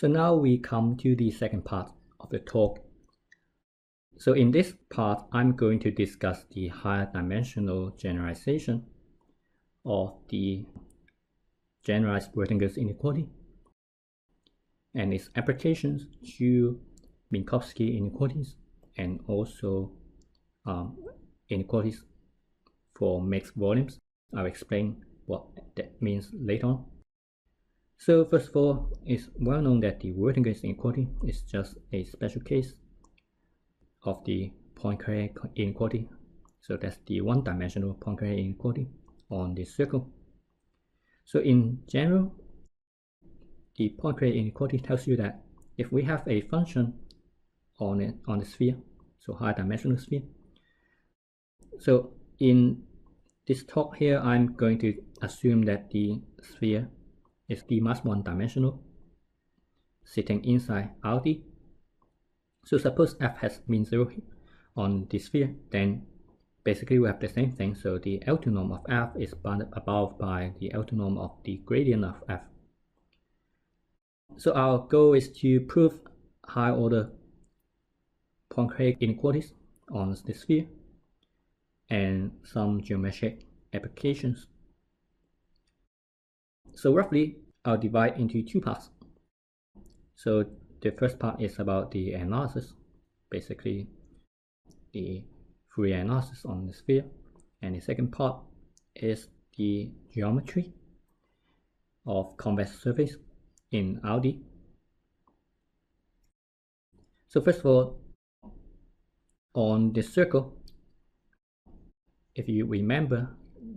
So now we come to the second part of the talk. So in this part, I'm going to discuss the higher dimensional generalization of the generalized Wirtinger's inequality and its applications to Minkowski inequalities and also inequalities for mixed volumes. I'll explain what that means later on. So first of all, it's well known that the Wirtinger's inequality is just a special case of the Poincare inequality. So that's the one-dimensional Poincare inequality on the circle. So in general, the Poincare inequality tells you that if we have a function on the sphere, so high dimensional sphere. So in this talk here, I'm going to assume that the sphere is the mass one-dimensional, sitting inside Rd. So suppose f has mean 0 on the sphere, then basically we have the same thing. So the L2 norm of f is bounded above by the L2 norm of the gradient of f. So our goal is to prove high order Poincare inequalities on the sphere and some geometric applications. So roughly, I'll divide into two parts. So the first part is about the analysis, basically the Fourier analysis on the sphere, and the second part is the geometry of convex surface in Rd. So first of all, on the circle, if you remember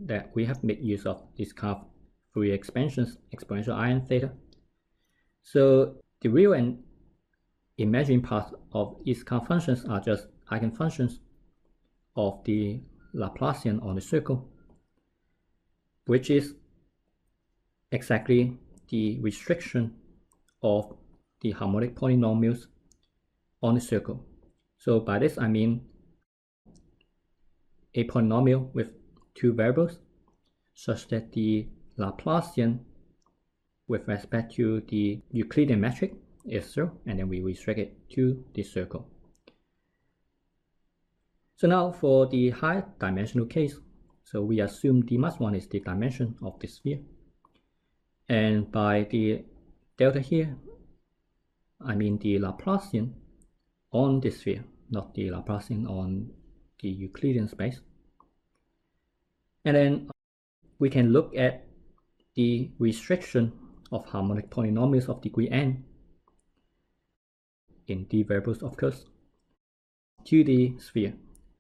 that we have made use of this kind of Fourier expansions, exponential in theta. So the real and imaginary parts of these kind of functions are just eigenfunctions of the Laplacian on the circle, which is exactly the restriction of the harmonic polynomials on the circle. So by this I mean a polynomial with two variables such that the Laplacian with respect to the Euclidean metric is 0, and then we restrict it to the circle. So now for the high dimensional case, so we assume the mass 1 is the dimension of the sphere, and by the delta here, I mean the Laplacian on the sphere, not the Laplacian on the Euclidean space. And then we can look at the restriction of harmonic polynomials of degree n in d variables, of course, to the sphere,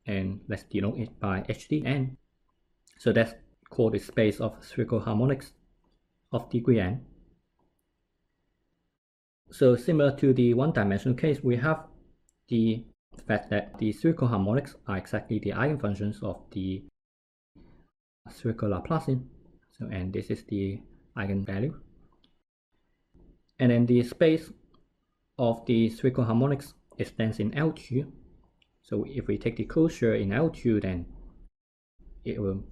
and let's denote it by hdn. So that's called the space of spherical harmonics of degree n. So similar to the one-dimensional case, we have the fact that the spherical harmonics are exactly the eigenfunctions of the spherical Laplacian. So, and this is the eigenvalue. And then the space of the spherical harmonics extends in L2. So if we take the closure in L2, then it will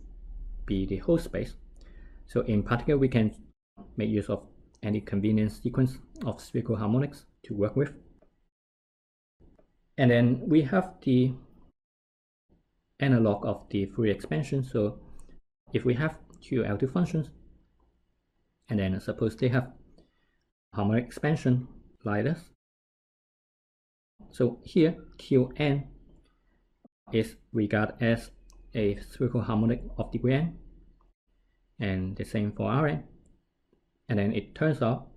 be the whole space. So in particular, we can make use of any convenient sequence of spherical harmonics to work with. And then we have the analog of the Fourier expansion. So if we have two L2 functions, and then suppose they have harmonic expansion like this. So here Qn is regarded as a spherical harmonic of degree n, and the same for Rn. And then it turns out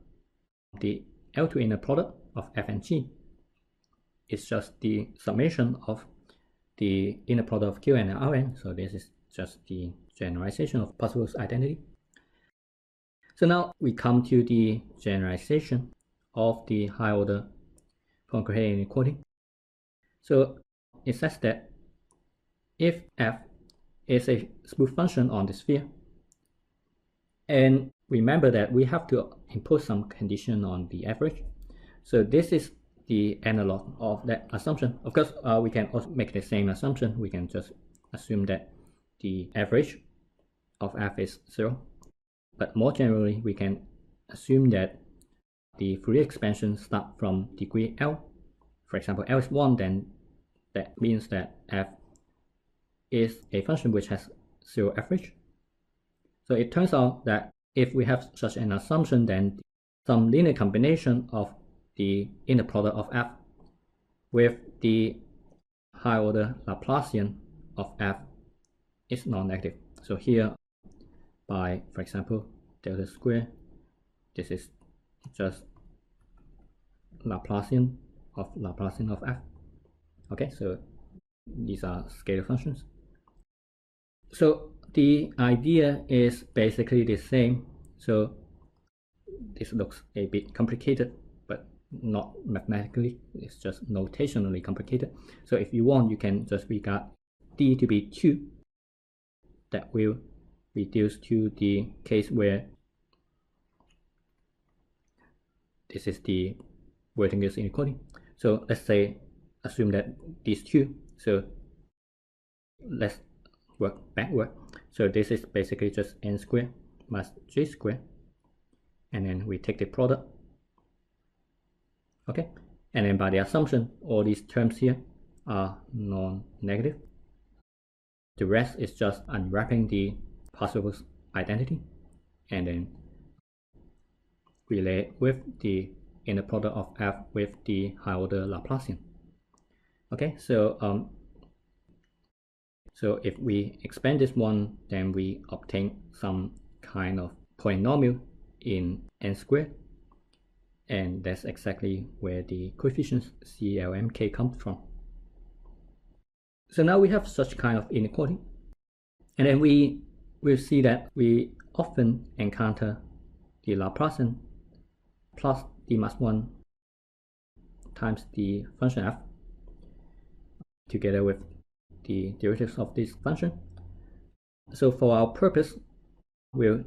the L2 inner product of f and g is just the summation of the inner product of Qn and Rn. So this is just the generalization of Parseval's identity. So now we come to the generalization of the high order Poincare inequality. So it says that if f is a smooth function on the sphere, and remember that we have to impose some condition on the average. So this is the analog of that assumption. Of course, we can also make the same assumption. We can just assume that the average of f is 0. But more generally, we can assume that the Fourier expansion start from degree L. For example, L is 1, then that means that f is a function which has zero average. So it turns out that if we have such an assumption, then some linear combination of the inner product of f with the high order Laplacian of f is non-negative. So here, by, for example, delta square, this is just Laplacian of f. Okay, so these are scalar functions. So the idea is basically the same. So this looks a bit complicated, but not mathematically. It's just notationally complicated. So if you want, you can just regard d to be 2. That will reduce to the case where this is the Wirtinger's inequality. So let's say, assume that these 2. So let's work backward. So this is basically just n squared plus j squared, and then we take the product. Okay, and then by the assumption, all these terms here are non-negative. The rest is just unwrapping the participles identity and then relate with the inner product of f with the high order Laplacian. Okay, so so if we expand this one, then we obtain some kind of polynomial in n squared, and that's exactly where the coefficients CLMK comes from. So now we have such kind of inequality, and then we will see that we often encounter the Laplacian plus d minus 1 times the function f together with the derivatives of this function. So for our purpose, we'll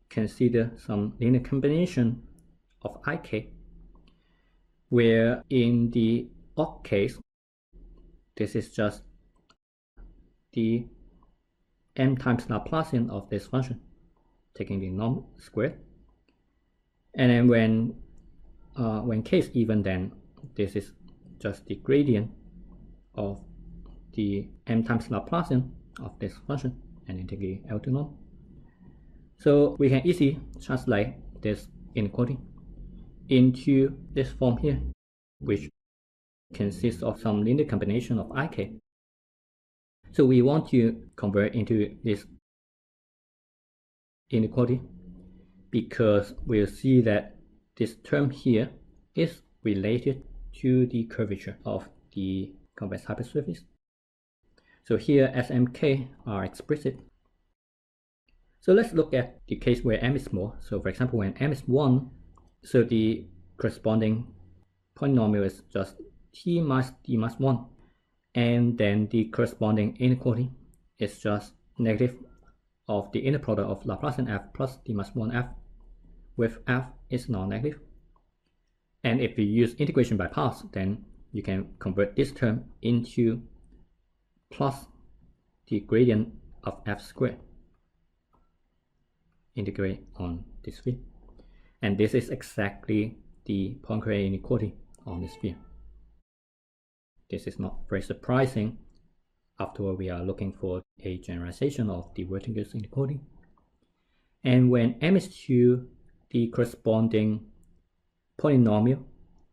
consider some linear combination of ik, where in the odd case, this is just the m times Laplacian of this function, taking the norm squared. And then when case even, then this is just the gradient of the m times Laplacian of this function, and then take the L to norm. So we can easily translate this inequality into this form here, which consists of some linear combination of ik. So we want to convert into this inequality because we'll see that this term here is related to the curvature of the convex hypersurface. So here SMK are explicit. So let's look at the case where m is small. So for example, when m is 1, so the corresponding polynomial is just t minus d minus 1. And then the corresponding inequality is just negative of the inner product of Laplacian f plus d minus 1f, with f is non-negative. And if we use integration by parts, then you can convert this term into plus the gradient of f squared. Integrate on this sphere. And this is exactly the Poincare inequality on the sphere. This is not very surprising. After all, we are looking for a generalization of the Wirtinger's inequality. And when m is 2, the corresponding polynomial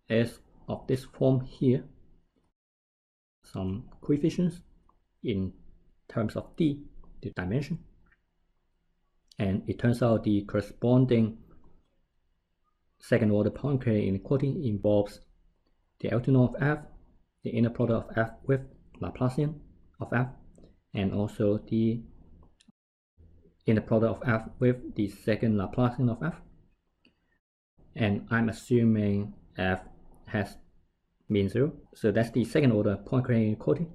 is of this form here. Some coefficients in terms of d, the dimension. And it turns out the corresponding second order Poincare inequality involves the L to norm of f, the inner product of f with Laplacian of f, and also the inner product of f with the second Laplacian of f. And I'm assuming f has mean 0. So that's the second order Poincare inequality.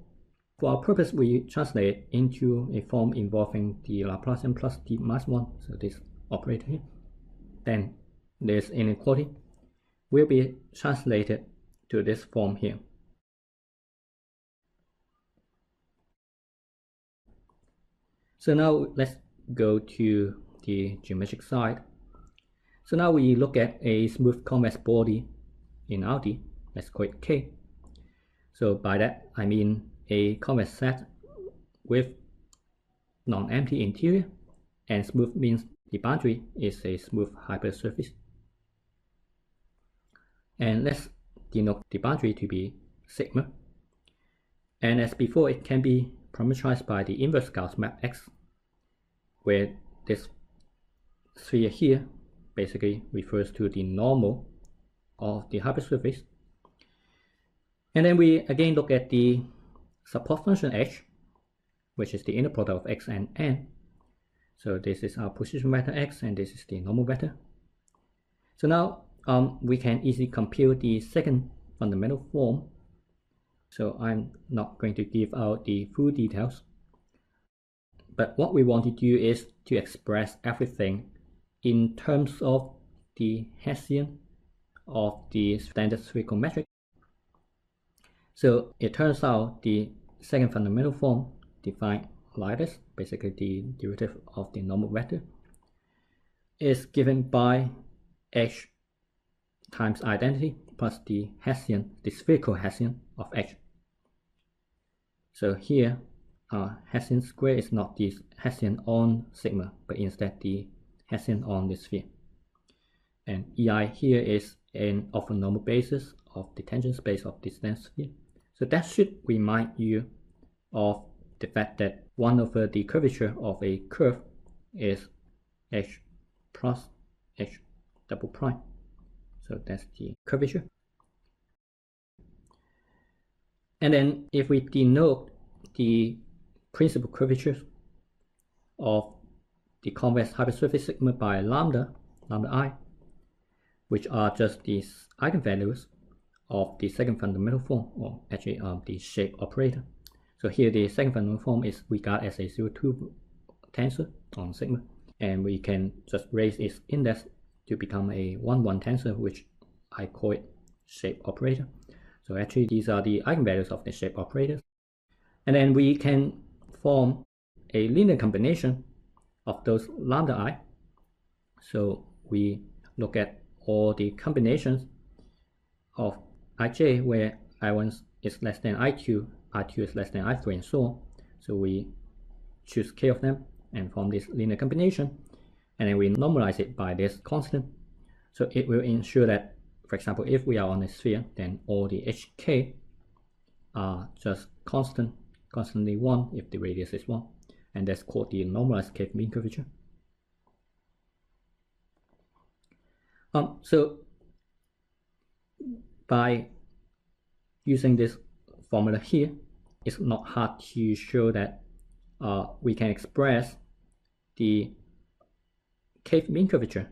For our purpose, we translate into a form involving the Laplacian plus d minus 1, so this operator here. Then this inequality will be translated to this form here. So now let's go to the geometric side. So now we look at a smooth convex body in RD. Let's call it K. So by that I mean a convex set with non-empty interior, and smooth means the boundary is a smooth hypersurface. And let's denote the boundary to be sigma. And as before, it can be parameterized by the inverse Gauss map X, where this sphere here basically refers to the normal of the hypersurface. And then we again look at the support function H, which is the inner product of X and N. So this is our position vector X, and this is the normal vector. So now we can easily compute the second fundamental form. So I'm not going to give out the full details. But what we want to do is to express everything in terms of the Hessian of the standard spherical metric. So it turns out the second fundamental form defined like this, basically the derivative of the normal vector, is given by H times identity plus the Hessian, the spherical Hessian of H. So here Hessian square is not the Hessian on sigma, but instead the Hessian on the sphere. And EI here is an orthonormal basis of the tangent space of this dense sphere. So that should remind you of the fact that 1 over the curvature of a curve is H plus H double prime. So that's the curvature. And then if we denote the principal curvatures of the convex hypersurface sigma by lambda I, which are just these eigenvalues of the second fundamental form, or actually the shape operator. So here the second fundamental form is regarded as a 0,2 tensor on sigma, and we can just raise its index to become a 1,1 tensor, which I call it shape operator. So actually these are the eigenvalues of the shape operators. And then we can form a linear combination of those lambda I. So we look at all the combinations of ij where I1 is less than I2, I2 is less than I3, and so on. So we choose k of them and form this linear combination, and then we normalize it by this constant. So it will ensure that, for example, if we are on a sphere, then all the hk are just constantly 1 if the radius is 1, and that's called the normalized cave mean curvature. So by using this formula here, it's not hard to show that we can express the cave mean curvature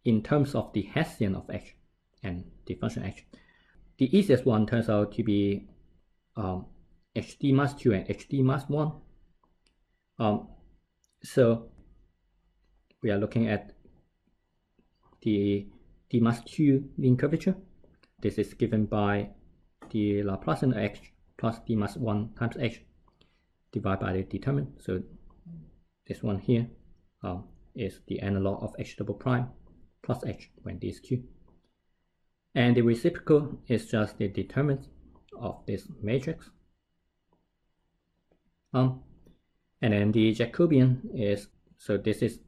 in terms of the Hessian of H and the function H. The easiest one turns out to be HD mass 2 and HD mass 1. So we are looking at the d mass 2 mean curvature. This is given by the Laplacian of H plus d mass 1 times H divided by the determinant. So this one here is the analog of H double prime plus H when d is q. And the reciprocal is just the determinant of this matrix. And then the Jacobian is, so this is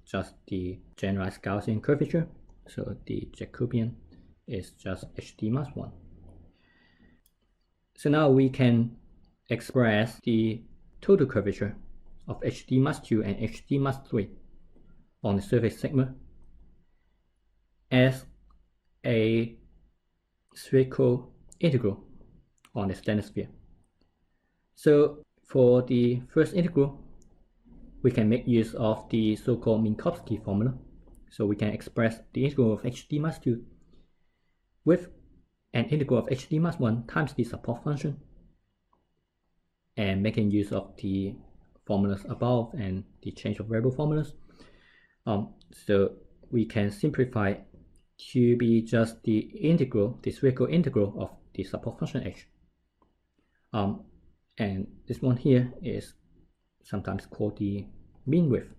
just the generalized Gaussian curvature. So the Jacobian is just HD mass 1. So now we can express the total curvature of HD mass 2 and HD mass 3 on the surface sigma as a spherical integral on the standard sphere. So for the first integral, we can make use of the so-called Minkowski formula. So we can express the integral of HD mass 2 with an integral of HD mass 1 times the support function, and making use of the formulas above and the change of variable formulas. So we can simplify to be just the integral, the spherical integral of the support function H. And this one here is sometimes called the mean width,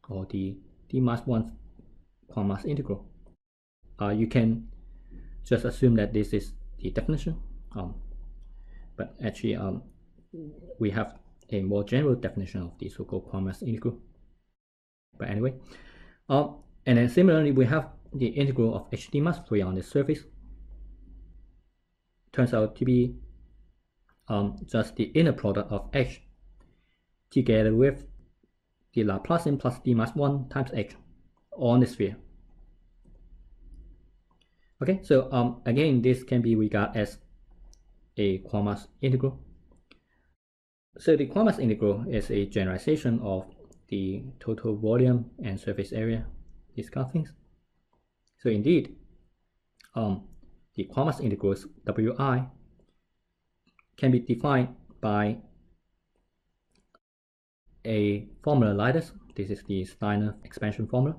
or the d mass 1 Kwong mass integral. you can just assume that this is the definition, but actually we have a more general definition of the so-called Kwong-Mass integral. But anyway, and then similarly we have the integral of HD mass 3 on the surface. Turns out to be just the inner product of H together with the Laplacian plus d mass 1 times H on the sphere. Okay, so again, this can be regarded as a Kwong-Mass integral. So the Kwong-Mass integral is a generalization of the total volume and surface area, these kind of things. So indeed, the Kwong-Mass integrals Wi can be defined by a formula like this. This is the Steiner expansion formula.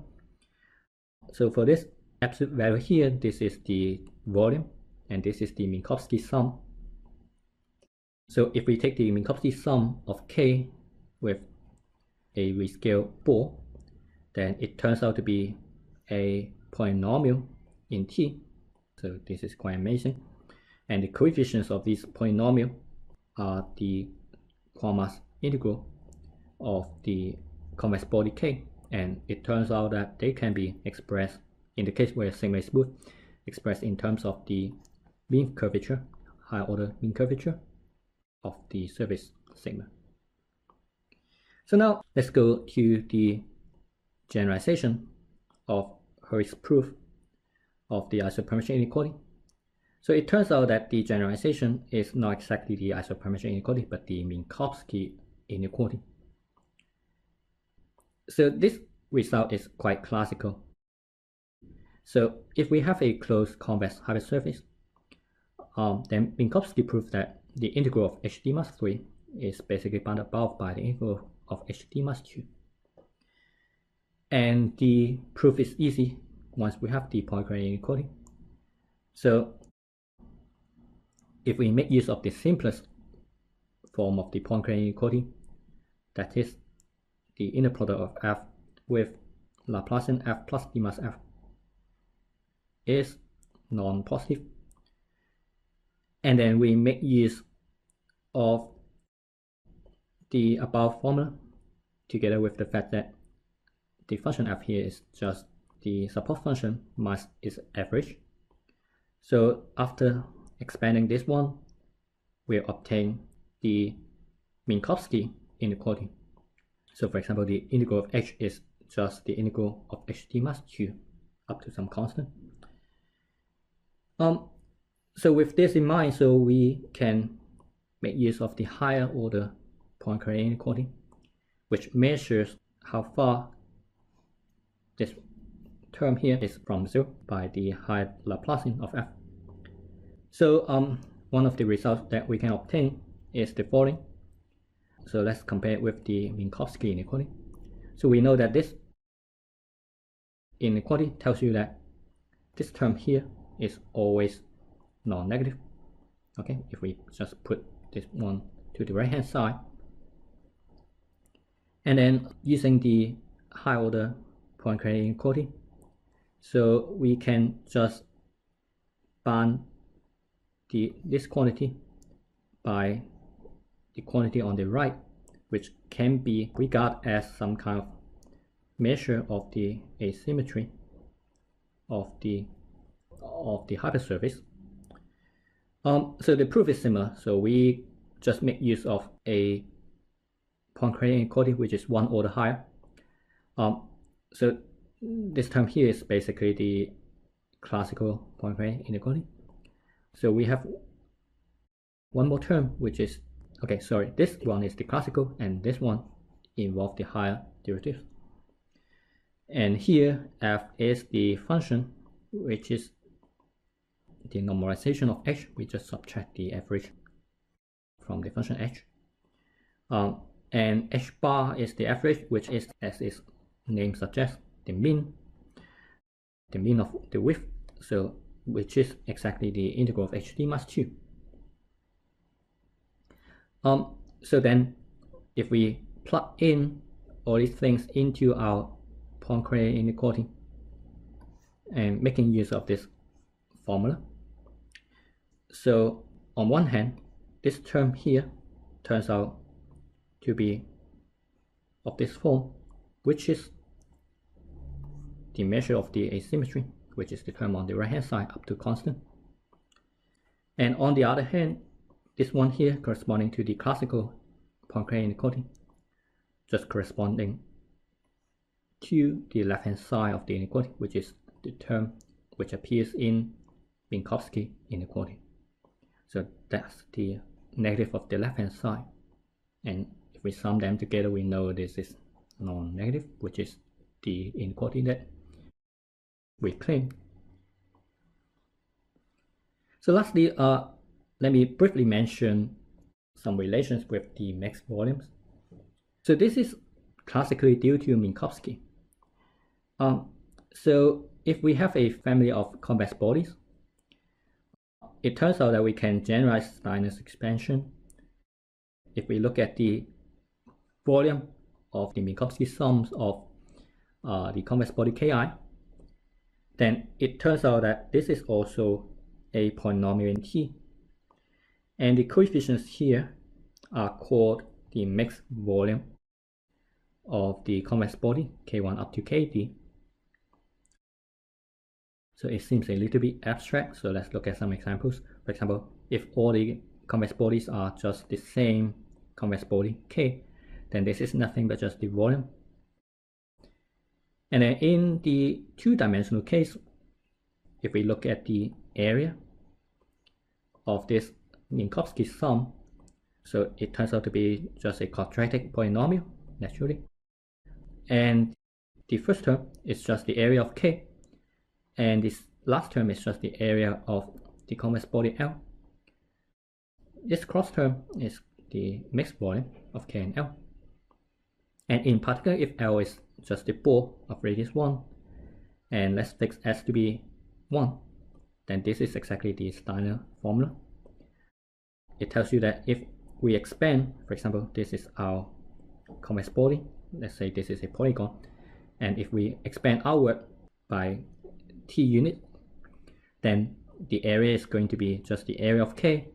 So for this absolute value here, this is the volume, and this is the Minkowski sum. So if we take the Minkowski sum of K with a rescale ball, then it turns out to be a polynomial in T. So this is quite amazing. And the coefficients of this polynomial are the Kwong-Mass integral of the convex body K. And it turns out that they can be expressed, in the case where sigma is smooth, expressed in terms of the mean curvature, higher order mean curvature of the surface sigma. So now let's go to the generalization of Hurwitz proof of the isoperimetric inequality. So it turns out that the generalization is not exactly the isoperimetric inequality, but the Minkowski inequality. So this result is quite classical. So if we have a closed convex hypersurface, then Minkowski proves that the integral of HD mass 3 is basically bounded above by the integral of HD mass 2. And the proof is easy once we have the Poincare inequality. So if we make use of the simplest form of the Poincare inequality, that is the inner product of f with Laplacian f plus d mass f is non-positive, and then we make use of the above formula together with the fact that the function f here is just the support function minus its average. So after expanding this one, we obtain the Minkowski inequality. So for example, the integral of h is just the integral of HD mass 2 up to some constant. So with this in mind, so we can make use of the higher order Poincare inequality, which measures how far this term here is from 0 by the higher Laplacian of f. So one of the results that we can obtain is the following. So let's compare it with the Minkowski inequality. So we know that this inequality tells you that this term here is always non-negative. Okay, if we just put this one to the right hand side, and then using the high order Poincare inequality, so we can just bound this quantity by the quantity on the right, which can be regarded as some kind of measure of the asymmetry of the hypersurface. So the proof is similar. So we just make use of a Poincare inequality which is one order higher. So this term here is basically the classical Poincare inequality. So we have one more term which is, okay, sorry, this one is the classical and this one involves the higher derivative. And here f is the function which is the normalization of h. We just subtract the average from the function h. And h bar is the average, which is, as its name suggests, the mean of the width, so which is exactly the integral of HD mass 2. So then if we plug in all these things into our Poincare inequality, and making use of this formula. So on one hand, this term here turns out to be of this form, which is the measure of the asymmetry, which is the term on the right hand side up to constant. And on the other hand, this one here corresponding to the classical Poincare inequality, just corresponding to the left hand side of the inequality, which is the term which appears in Minkowski inequality. So that's the negative of the left hand side, and if we sum them together, we know this is non-negative, which is the inequality that we claim. So lastly, let me briefly mention some relations with the mixed volumes. So this is classically due to Minkowski. So if we have a family of convex bodies, it turns out that we can generalize Steiner's expansion. If we look at the volume of the Minkowski sums of the convex body Ki, then it turns out that this is also a polynomial in T. And the coefficients here are called the mixed volume of the convex body K1 up to Kd. So it seems a little bit abstract, so let's look at some examples. For example, if all the convex bodies are just the same convex body K, then this is nothing but just the volume. And then in the two-dimensional case, if we look at the area of this Minkowski sum, so it turns out to be just a quadratic polynomial, naturally. And the first term is just the area of K, and this last term is just the area of the convex body L. This cross term is the mixed volume of K and L. And in particular, if L is just the ball of radius 1, and let's fix S to be 1, then this is exactly the Steiner formula. It tells you that if we expand, for example, this is our convex body, let's say this is a polygon, and if we expand outward by T unit, then the area is going to be just the area of K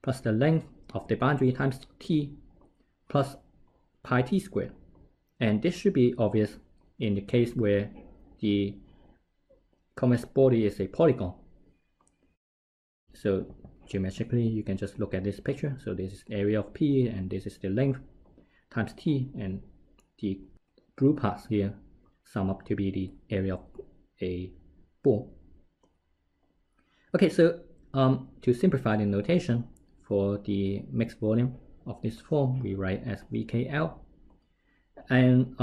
plus the length of the boundary times T plus pi T squared. And this should be obvious in the case where the convex body is a polygon. So geometrically, you can just look at this picture. So this is the area of P, and this is the length times T, and the blue parts here sum up to be the area of a ball. Okay, so to simplify the notation for the mixed volume of this form, we write as VKL. And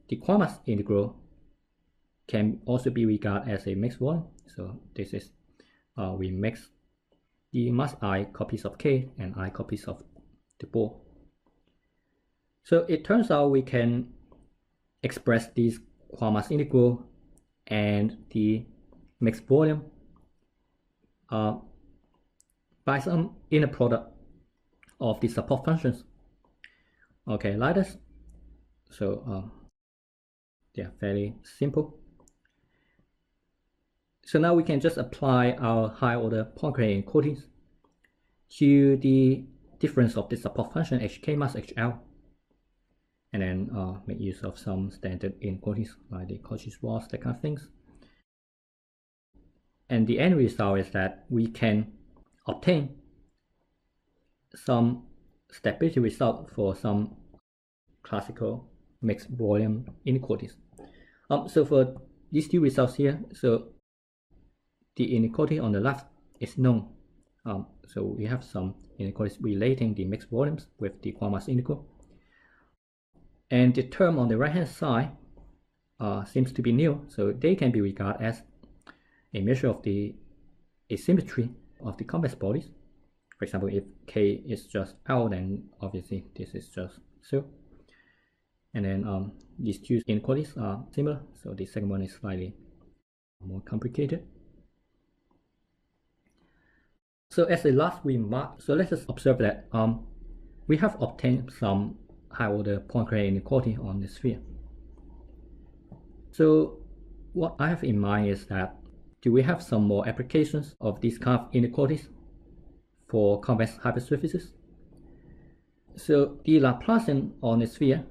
the Kwok-Mass integral can also be regarded as a mixed volume. So this is, we mix the mass I copies of K and I copies of the ball. So it turns out we can express this Kwok-Mass integral and the mixed volume by some inner product of the support functions. Okay, like this. So they are fairly simple. So now we can just apply our high order Poincare inequalities to the difference of the support function HK minus HL, and then make use of some standard inequalities like the Cauchy-Schwarz, that kind of things. And the end result is that we can obtain some stability result for some classical mixed volume inequalities. So for these two results here, so the inequality on the left is known. So we have some inequalities relating the mixed volumes with the Kwok-Mass integral. And the term on the right hand side seems to be new, so they can be regarded as a measure of the asymmetry of the convex bodies. For example, if K is just L, then obviously this is just 0. And then these two inequalities are similar, so the second one is slightly more complicated. So as a last remark, so let us observe that we have obtained some high order Poincare inequality on the sphere. So what I have in mind is that, do we have some more applications of these kind of inequalities for convex hypersurfaces? So the Laplacian on a sphere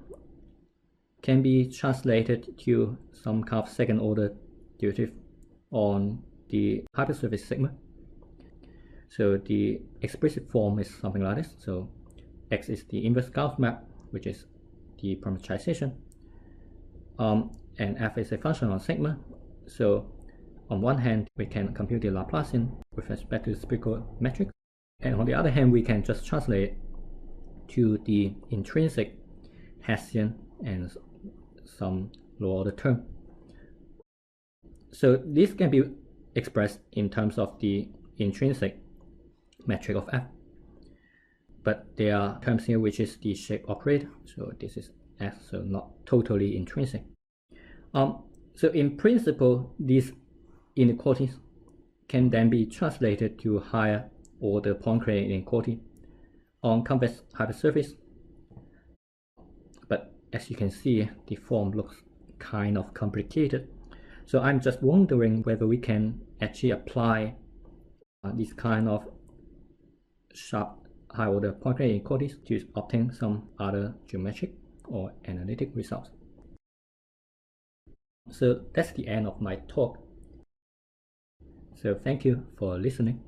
can be translated to some kind of second order derivative on the hypersurface sigma. So the explicit form is something like this. So X is the inverse Gauss map, which is the parametrization, and F is a function on sigma. So on one hand, we can compute the Laplacian with respect to the spherical metric, and on the other hand, we can just translate it to the intrinsic Hessian and some lower order term. So this can be expressed in terms of the intrinsic metric of F. But there are terms here which is the shape operator. So this is S, so not totally intrinsic. So in principle, these inequalities can then be translated to higher order Poincare inequality on convex hypersurface. But as you can see, the form looks kind of complicated. So I'm just wondering whether we can actually apply this kind of sharp high order Poincare inequalities to obtain some other geometric or analytic results. So that's the end of my talk. So thank you for listening.